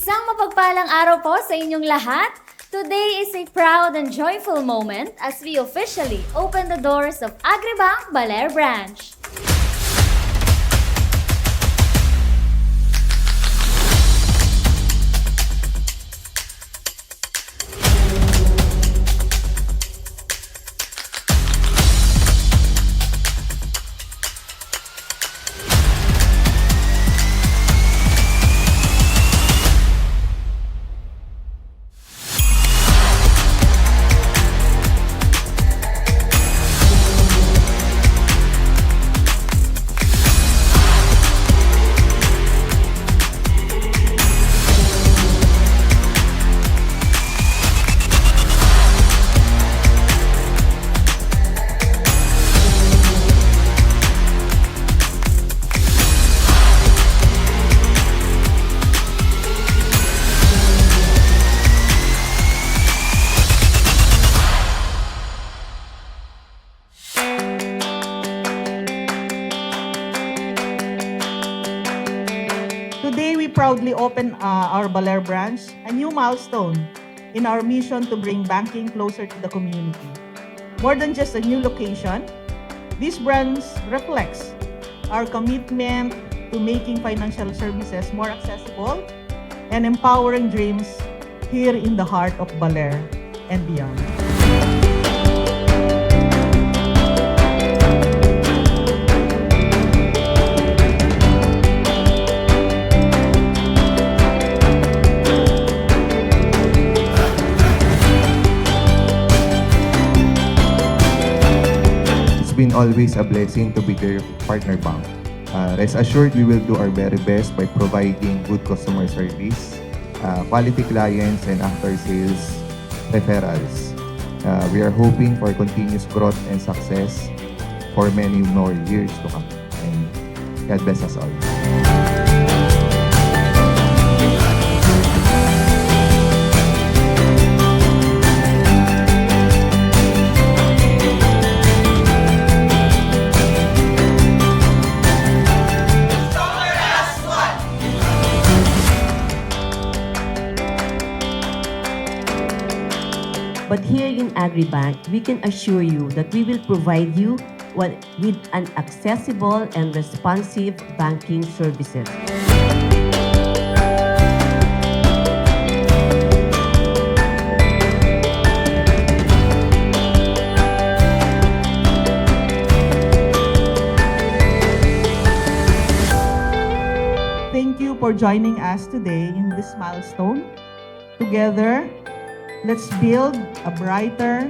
Isang mapagpalang araw po sa inyong lahat. Today is a proud and joyful moment as we officially open the doors of Agribank Baler branch. Today, we proudly open our Baler branch, a new milestone in our mission to bring banking closer to the community. More than just a new location, this branch reflects our commitment to making financial services more accessible and empowering dreams here in the heart of Baler and beyond. It's been always a blessing to be their partner bank. Rest assured, we will do our very best by providing good customer service, quality clients, and after-sales referrals. We are hoping for continuous growth and success for many more years to come. And God bless us all. But here in Agribank, we can assure you that we will provide you with an accessible and responsive banking services. Thank you for joining us today in this milestone. Together, let's build a brighter,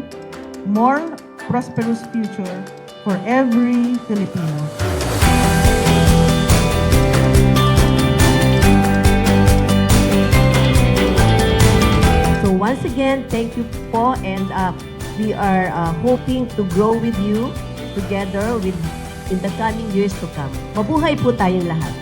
more prosperous future for every Filipino. So once again, thank you po, and we are hoping to grow with you together in the coming years to come. Mabuhay po tayong lahat.